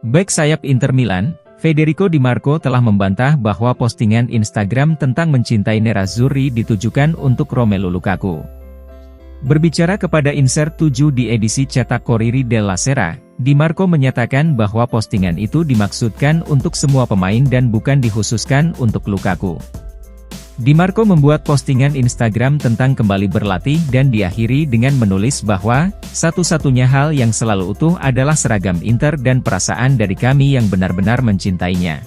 Bek sayap Inter Milan, Federico Di Marco telah membantah bahwa postingan Instagram tentang mencintai Nerazzurri ditujukan untuk Romelu Lukaku. Berbicara kepada Insert 7 di edisi cetak Corriere della Sera, Di Marco menyatakan bahwa postingan itu dimaksudkan untuk semua pemain dan bukan dikhususkan untuk Lukaku. Di Marco membuat postingan Instagram tentang kembali berlatih dan diakhiri dengan menulis bahwa, satu-satunya hal yang selalu utuh adalah seragam Inter dan perasaan dari kami yang benar-benar mencintainya.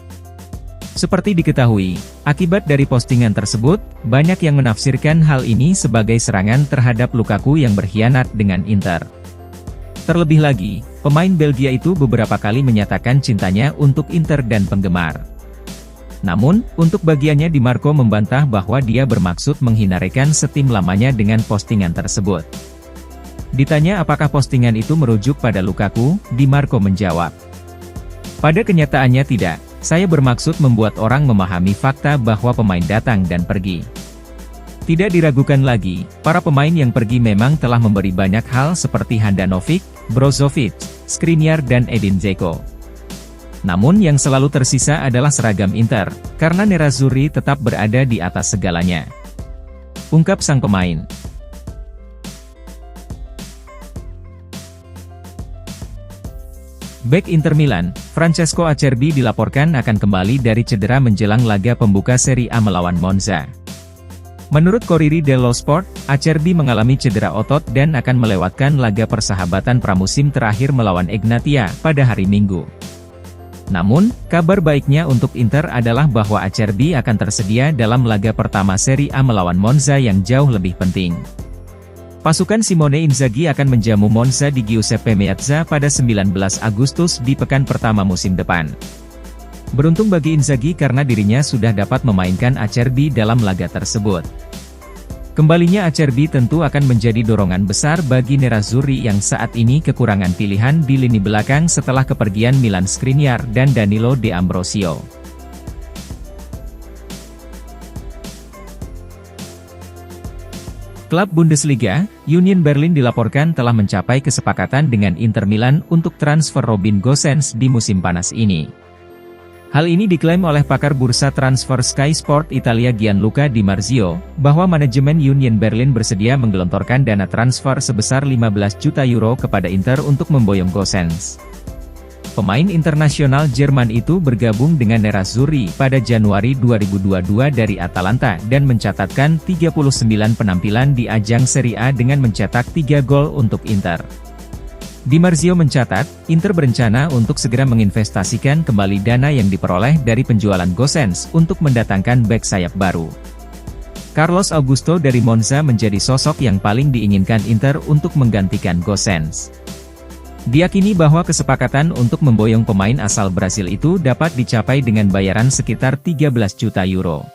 Seperti diketahui, akibat dari postingan tersebut, banyak yang menafsirkan hal ini sebagai serangan terhadap Lukaku yang berkhianat dengan Inter. Terlebih lagi, pemain Belgia itu beberapa kali menyatakan cintanya untuk Inter dan penggemar. Namun, untuk bagiannya Di Marco membantah bahwa dia bermaksud menghina rekan setim lamanya dengan postingan tersebut. Ditanya apakah postingan itu merujuk pada Lukaku, Di Marco menjawab, "Pada kenyataannya tidak, saya bermaksud membuat orang memahami fakta bahwa pemain datang dan pergi. Tidak diragukan lagi, para pemain yang pergi memang telah memberi banyak hal seperti Handanovic, Brozovic, Skriniar dan Edin Dzeko. Namun yang selalu tersisa adalah seragam Inter, karena Nerazzurri tetap berada di atas segalanya," ungkap sang pemain. Bek Inter Milan, Francesco Acerbi dilaporkan akan kembali dari cedera menjelang laga pembuka Serie A melawan Monza. Menurut Corriere dello Sport, Acerbi mengalami cedera otot dan akan melewatkan laga persahabatan pramusim terakhir melawan Egnatia pada hari Minggu. Namun, kabar baiknya untuk Inter adalah bahwa Acerbi akan tersedia dalam laga pertama Serie A melawan Monza yang jauh lebih penting. Pasukan Simone Inzaghi akan menjamu Monza di Giuseppe Meazza pada 19 Agustus di pekan pertama musim depan. Beruntung bagi Inzaghi karena dirinya sudah dapat memainkan Acerbi dalam laga tersebut. Kembalinya Acerbi tentu akan menjadi dorongan besar bagi Nerazzurri yang saat ini kekurangan pilihan di lini belakang setelah kepergian Milan Skriniar dan Danilo De Ambrosio. Klub Bundesliga, Union Berlin dilaporkan telah mencapai kesepakatan dengan Inter Milan untuk transfer Robin Gosens di musim panas ini. Hal ini diklaim oleh pakar bursa transfer Sky Sport Italia Gianluca Di Marzio, bahwa manajemen Union Berlin bersedia menggelontorkan dana transfer sebesar 15 juta euro kepada Inter untuk memboyong Gosens. Pemain internasional Jerman itu bergabung dengan Nerazzurri pada Januari 2022 dari Atalanta dan mencatatkan 39 penampilan di ajang Serie A dengan mencetak 3 gol untuk Inter. Di Marzio mencatat, Inter berencana untuk segera menginvestasikan kembali dana yang diperoleh dari penjualan Gosens untuk mendatangkan bek sayap baru. Carlos Augusto dari Monza menjadi sosok yang paling diinginkan Inter untuk menggantikan Gosens. Diyakini bahwa kesepakatan untuk memboyong pemain asal Brasil itu dapat dicapai dengan bayaran sekitar 13 juta euro.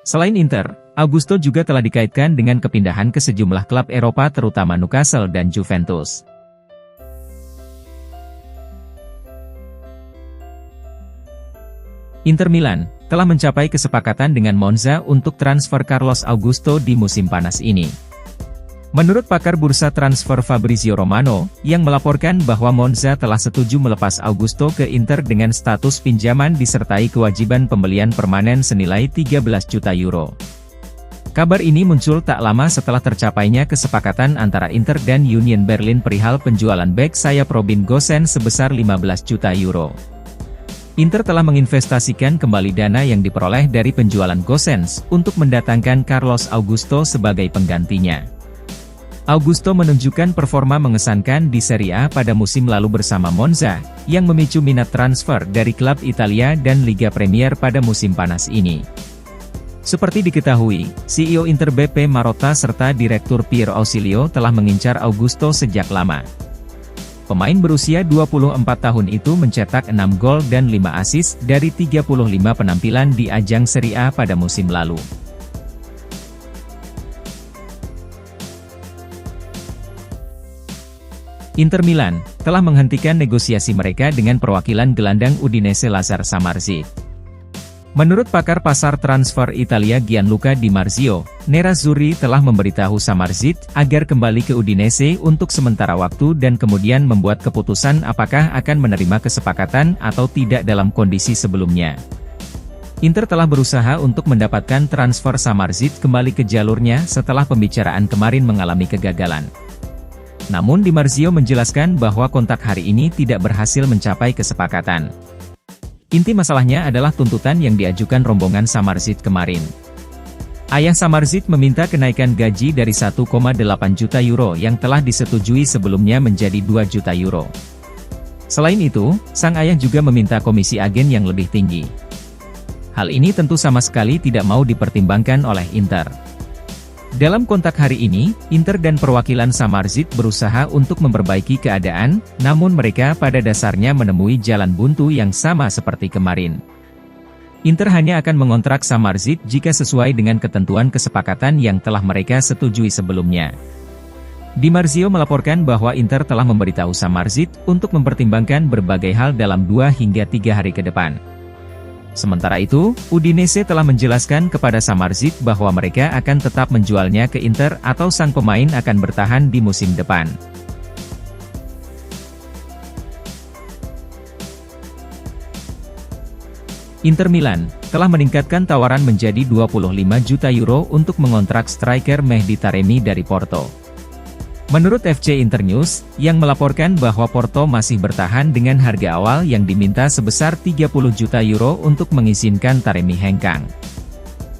Selain Inter, Augusto juga telah dikaitkan dengan kepindahan ke sejumlah klub Eropa terutama Newcastle dan Juventus. Inter Milan telah mencapai kesepakatan dengan Monza untuk transfer Carlos Augusto di musim panas ini. Menurut pakar bursa transfer Fabrizio Romano, yang melaporkan bahwa Monza telah setuju melepas Augusto ke Inter dengan status pinjaman disertai kewajiban pembelian permanen senilai 13 juta euro. Kabar ini muncul tak lama setelah tercapainya kesepakatan antara Inter dan Union Berlin perihal penjualan bek sayap Robin Gosens sebesar 15 juta euro. Inter telah menginvestasikan kembali dana yang diperoleh dari penjualan Gosens untuk mendatangkan Carlos Augusto sebagai penggantinya. Augusto menunjukkan performa mengesankan di Serie A pada musim lalu bersama Monza, yang memicu minat transfer dari klub Italia dan Liga Premier pada musim panas ini. Seperti diketahui, CEO Inter BP Marotta serta Direktur Pier Ausilio telah mengincar Augusto sejak lama. Pemain berusia 24 tahun itu mencetak 6 gol dan 5 assist dari 35 penampilan di ajang Serie A pada musim lalu. Inter Milan telah menghentikan negosiasi mereka dengan perwakilan gelandang Udinese Lazar Samardzic. Menurut pakar pasar transfer Italia Gianluca Di Marzio, Nerazzurri telah memberitahu Samardžić agar kembali ke Udinese untuk sementara waktu dan kemudian membuat keputusan apakah akan menerima kesepakatan atau tidak dalam kondisi sebelumnya. Inter telah berusaha untuk mendapatkan transfer Samardžić kembali ke jalurnya setelah pembicaraan kemarin mengalami kegagalan. Namun Di Marzio menjelaskan bahwa kontak hari ini tidak berhasil mencapai kesepakatan. Inti masalahnya adalah tuntutan yang diajukan rombongan Samardžić kemarin. Ayah Samardžić meminta kenaikan gaji dari 1,8 juta euro yang telah disetujui sebelumnya menjadi 2 juta euro. Selain itu, sang ayah juga meminta komisi agen yang lebih tinggi. Hal ini tentu sama sekali tidak mau dipertimbangkan oleh Inter. Dalam kontak hari ini, Inter dan perwakilan Samardžić berusaha untuk memperbaiki keadaan, namun mereka pada dasarnya menemui jalan buntu yang sama seperti kemarin. Inter hanya akan mengontrak Samardžić jika sesuai dengan ketentuan kesepakatan yang telah mereka setujui sebelumnya. Di Marzio melaporkan bahwa Inter telah memberitahu Samardžić untuk mempertimbangkan berbagai hal dalam 2 hingga 3 hari ke depan. Sementara itu, Udinese telah menjelaskan kepada Samardžić bahwa mereka akan tetap menjualnya ke Inter atau sang pemain akan bertahan di musim depan. Inter Milan telah meningkatkan tawaran menjadi 25 juta euro untuk mengontrak striker Mehdi Taremi dari Porto. Menurut FC Internews, yang melaporkan bahwa Porto masih bertahan dengan harga awal yang diminta sebesar 30 juta euro untuk mengizinkan Taremi hengkang.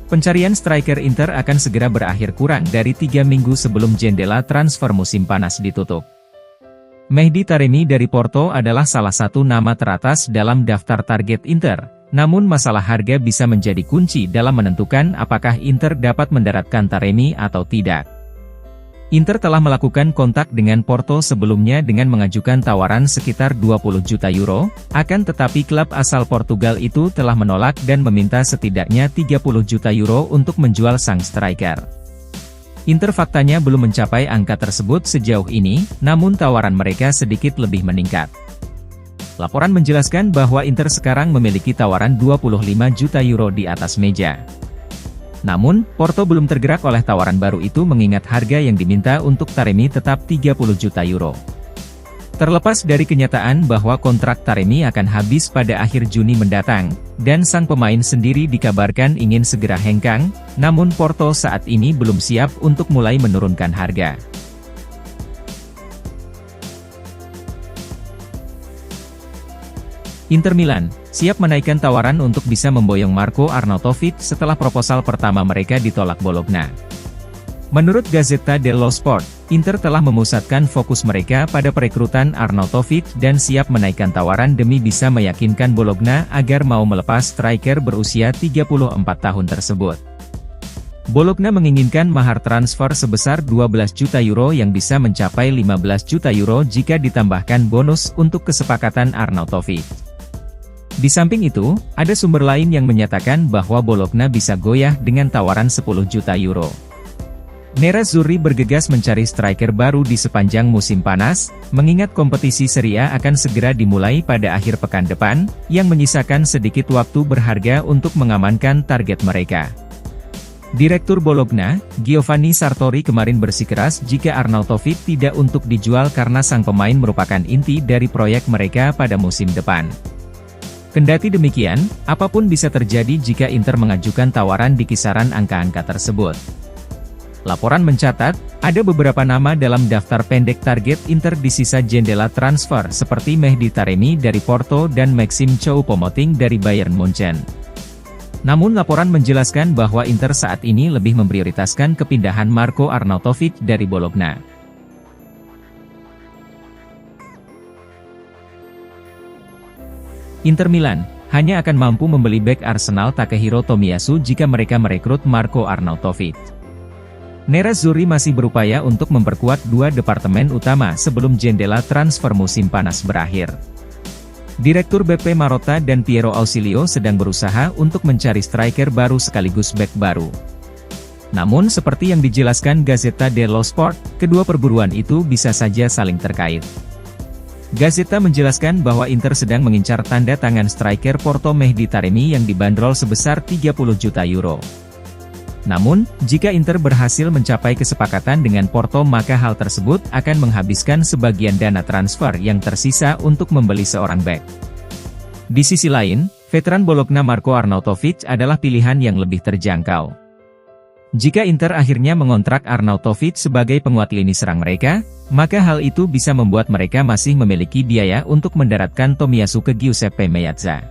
Pencarian striker Inter akan segera berakhir kurang dari 3 minggu sebelum jendela transfer musim panas ditutup. Mehdi Taremi dari Porto adalah salah satu nama teratas dalam daftar target Inter, namun masalah harga bisa menjadi kunci dalam menentukan apakah Inter dapat mendaratkan Taremi atau tidak. Inter telah melakukan kontak dengan Porto sebelumnya dengan mengajukan tawaran sekitar 20 juta euro, akan tetapi klub asal Portugal itu telah menolak dan meminta setidaknya 30 juta euro untuk menjual sang striker. Inter faktanya belum mencapai angka tersebut sejauh ini, namun tawaran mereka sedikit lebih meningkat. Laporan menjelaskan bahwa Inter sekarang memiliki tawaran 25 juta euro di atas meja. Namun, Porto belum tergerak oleh tawaran baru itu mengingat harga yang diminta untuk Taremi tetap 30 juta euro. Terlepas dari kenyataan bahwa kontrak Taremi akan habis pada akhir Juni mendatang, dan sang pemain sendiri dikabarkan ingin segera hengkang, namun Porto saat ini belum siap untuk mulai menurunkan harga. Inter Milan siap menaikkan tawaran untuk bisa memboyong Marko Arnautovic setelah proposal pertama mereka ditolak Bologna. Menurut Gazzetta dello Sport, Inter telah memusatkan fokus mereka pada perekrutan Arnautovic dan siap menaikkan tawaran demi bisa meyakinkan Bologna agar mau melepas striker berusia 34 tahun tersebut. Bologna menginginkan mahar transfer sebesar 12 juta euro yang bisa mencapai 15 juta euro jika ditambahkan bonus untuk kesepakatan Arnautovic. Di samping itu, ada sumber lain yang menyatakan bahwa Bologna bisa goyah dengan tawaran 10 juta euro. Nerazzurri bergegas mencari striker baru di sepanjang musim panas, mengingat kompetisi Serie A akan segera dimulai pada akhir pekan depan, yang menyisakan sedikit waktu berharga untuk mengamankan target mereka. Direktur Bologna, Giovanni Sartori kemarin bersikeras jika Arnautovic tidak untuk dijual karena sang pemain merupakan inti dari proyek mereka pada musim depan. Kendati demikian, apapun bisa terjadi jika Inter mengajukan tawaran di kisaran angka-angka tersebut. Laporan mencatat, ada beberapa nama dalam daftar pendek target Inter di sisa jendela transfer seperti Mehdi Taremi dari Porto dan Maxime Choupo-Moting dari Bayern Munchen. Namun laporan menjelaskan bahwa Inter saat ini lebih memprioritaskan kepindahan Marko Arnautovic dari Bologna. Inter Milan hanya akan mampu membeli bek Arsenal Takehiro Tomiyasu jika mereka merekrut Marko Arnautovic. Nerazzurri masih berupaya untuk memperkuat 2 departemen utama sebelum jendela transfer musim panas berakhir. Direktur BP Marotta dan Piero Ausilio sedang berusaha untuk mencari striker baru sekaligus bek baru. Namun seperti yang dijelaskan Gazzetta dello Sport, kedua perburuan itu bisa saja saling terkait. Gazzetta menjelaskan bahwa Inter sedang mengincar tanda tangan striker Porto Mehdi Taremi yang dibanderol sebesar 30 juta euro. Namun, jika Inter berhasil mencapai kesepakatan dengan Porto maka hal tersebut akan menghabiskan sebagian dana transfer yang tersisa untuk membeli seorang bek. Di sisi lain, veteran Bologna Marko Arnautovic adalah pilihan yang lebih terjangkau. Jika Inter akhirnya mengontrak Arnautovic sebagai penguat lini serang mereka, maka hal itu bisa membuat mereka masih memiliki biaya untuk mendaratkan Tomiyasu ke Giuseppe Meazza.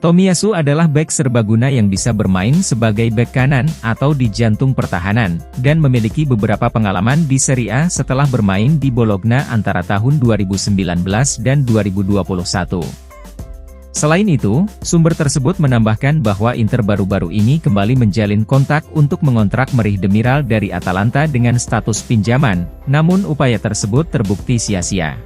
Tomiyasu adalah bek serbaguna yang bisa bermain sebagai bek kanan atau di jantung pertahanan, dan memiliki beberapa pengalaman di Serie A setelah bermain di Bologna antara tahun 2019 dan 2021. Selain itu, sumber tersebut menambahkan bahwa Inter baru-baru ini kembali menjalin kontak untuk mengontrak Merih Demiral dari Atalanta dengan status pinjaman, namun upaya tersebut terbukti sia-sia.